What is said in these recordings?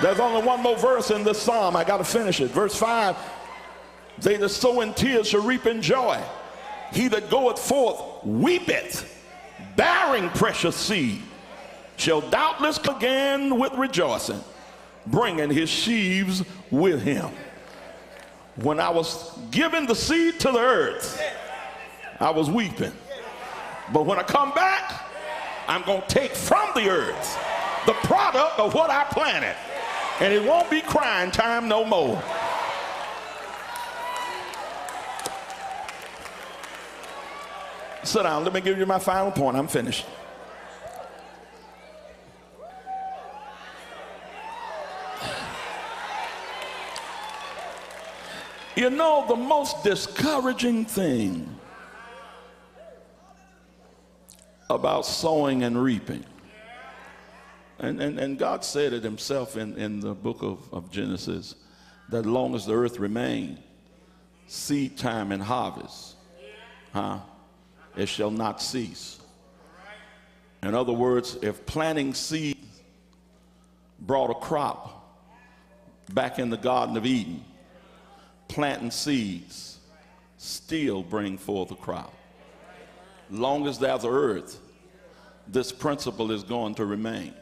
There's only one more verse in this psalm. I got to finish it. Verse 5, they that sow in tears shall reap in joy. He that goeth forth weepeth, bearing precious seed, shall doubtless come again with rejoicing, bringing his sheaves with him. When I was giving the seed to the earth, I was weeping. But when I come back, I'm going to take from the earth the product of what I planted. And it won't be crying time no more. Sit down. Let me give you my final point. I'm finished. You know, the most discouraging thing about sowing and reaping, and God said it himself in the book of Genesis, that long as the earth remains, seed time and harvest, it shall not cease. In other words, if planting seed brought a crop back in the Garden of Eden, planting seeds still bring forth a crop. Long as there's earth, this principle is going to remain.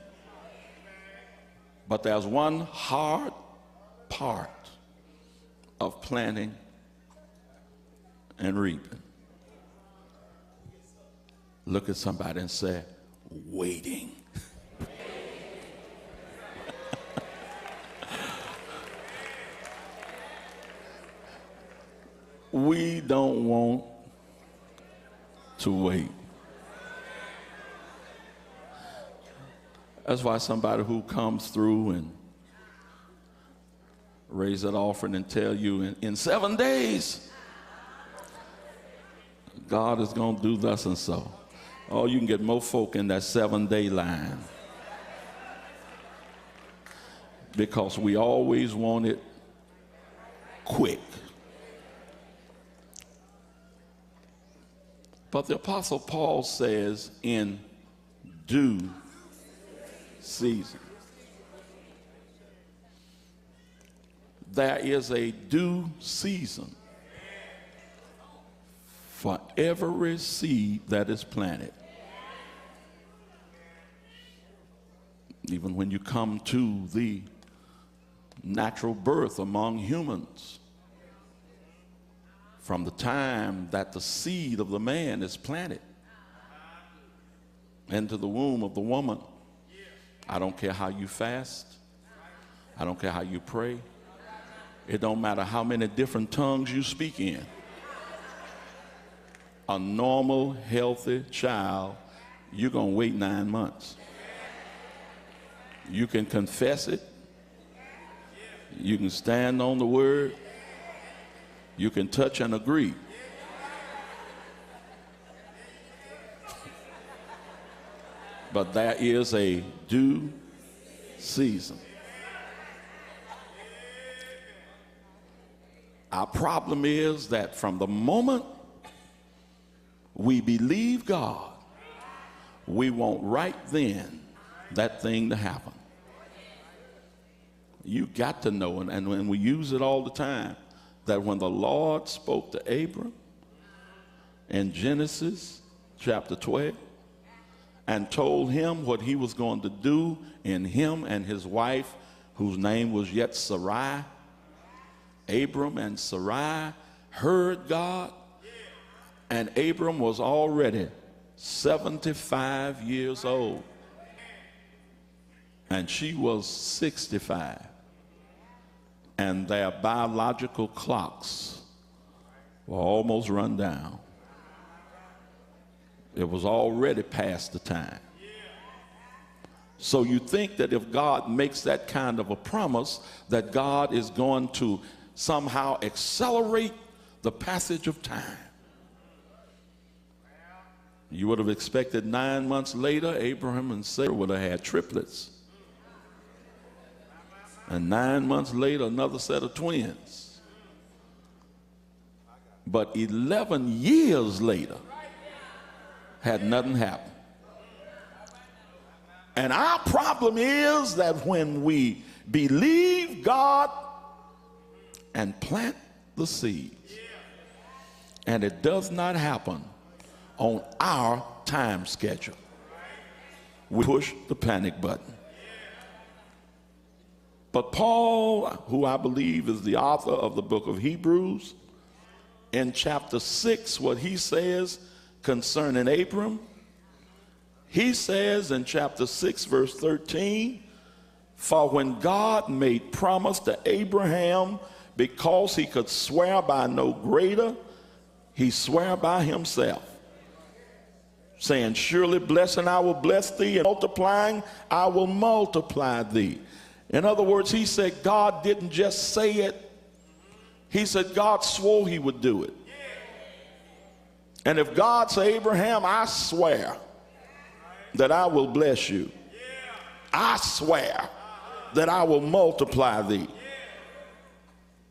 But there's one hard part of planting and reaping. Look at somebody and say, waiting. We don't want to wait. That's why somebody who comes through and raise that offering and tell you in 7 days, God is going to do thus and so. Oh, you can get more folk in that 7-day line. Because we always want it quick. But the Apostle Paul says in due season. There is a due season for every seed that is planted. Even when you come to the natural birth among humans, from the time that the seed of the man is planted into the womb of the woman, I don't care how you fast, I don't care how you pray, it don't matter how many different tongues you speak in. A normal, healthy child, you're going to wait 9 months. You can confess it. You can stand on the word. You can touch and agree. But there is a due season. Our problem is that from the moment we believe God, we want right then that thing to happen. You got to know, and when we use it all the time, that when the Lord spoke to Abram in Genesis chapter 12 and told him what he was going to do in him and his wife, whose name was yet Sarai, Abram and Sarai heard God, and Abram was already 75 years old, and she was 65. And their biological clocks were almost run down. It was already past the time. So you think that if God makes that kind of a promise, that God is going to somehow accelerate the passage of time. You would have expected 9 months later, Abraham and Sarah would have had triplets. And 9 months later, another set of twins. But 11 years later, had nothing happened. And our problem is that when we believe God and plant the seeds. And it does not happen on our time schedule. We push the panic button. But Paul, who I believe is the author of the book of Hebrews, in chapter 6, what he says concerning Abram, he says in chapter 6, verse 13, for when God made promise to Abraham, because he could swear by no greater, he swore by himself, saying, surely blessing I will bless thee, and multiplying I will multiply thee. In other words, he said God didn't just say it. He said God swore he would do it. And if God said, Abraham, I swear that I will bless you. I swear that I will multiply thee.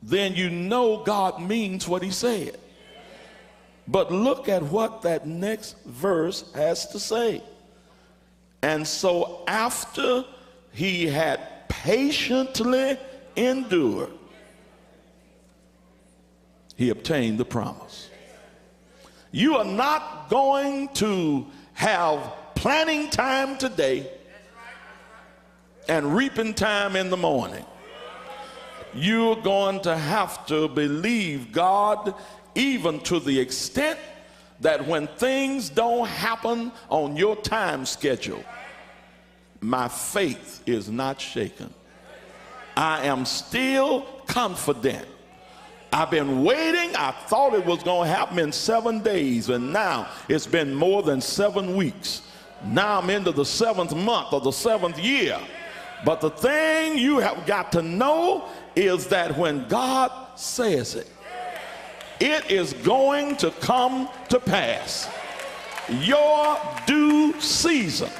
Then you know God means what he said. But look at what that next verse has to say. And so after he had patiently endured, he obtained the promise. You are not going to have planting time today and reaping time in the morning. You're going to have to believe God, even to the extent that when things don't happen on your time schedule, my faith is not shaken. I am still confident. I've been waiting. I thought it was going to happen in 7 days, and now it's been more than 7 weeks. Now I'm into the 7th month of the 7th year. But the thing you have got to know is that when God says it, it is going to come to pass. Your due season.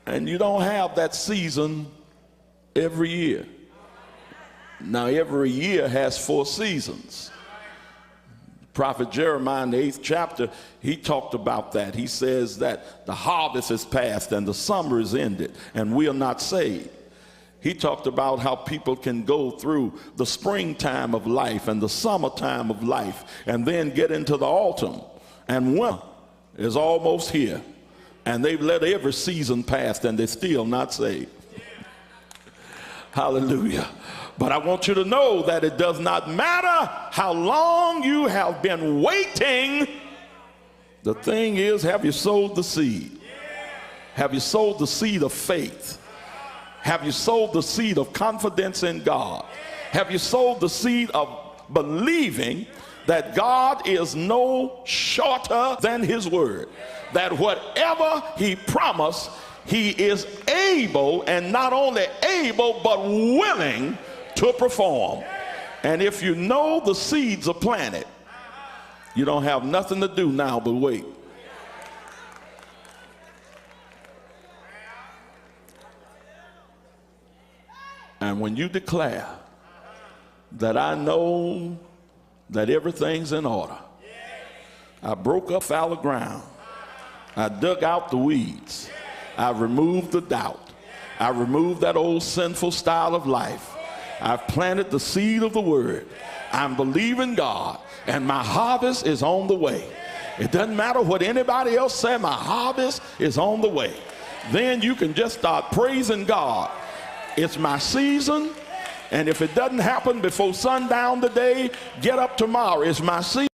And you don't have that season every year. Now, every year has 4 seasons. Prophet Jeremiah in the 8th chapter, he talked about that. He says that the harvest is past and the summer is ended and we are not saved. He talked about how people can go through the springtime of life and the summertime of life and then get into the autumn, and winter is almost here, and they've let every season pass and they're still not saved. Hallelujah. But I want you to know that it does not matter how long you have been waiting. The thing is, have you sowed the seed? Have you sowed the seed of faith? Have you sowed the seed of confidence in God? Have you sowed the seed of believing that God is no shorter than his word? That whatever he promised, he is able, and not only able, but willing to perform. And if you know the seeds are planted, you don't have nothing to do now but wait. And when you declare that I know that everything's in order, I broke up fallow ground, I dug out the weeds, I removed the doubt, I removed that old sinful style of life, I've planted the seed of the word, I'm believing God, and my harvest is on the way. It doesn't matter what anybody else say, my harvest is on the way. Then you can just start praising God. It's my season, and if it doesn't happen before sundown today, get up tomorrow. It's my season.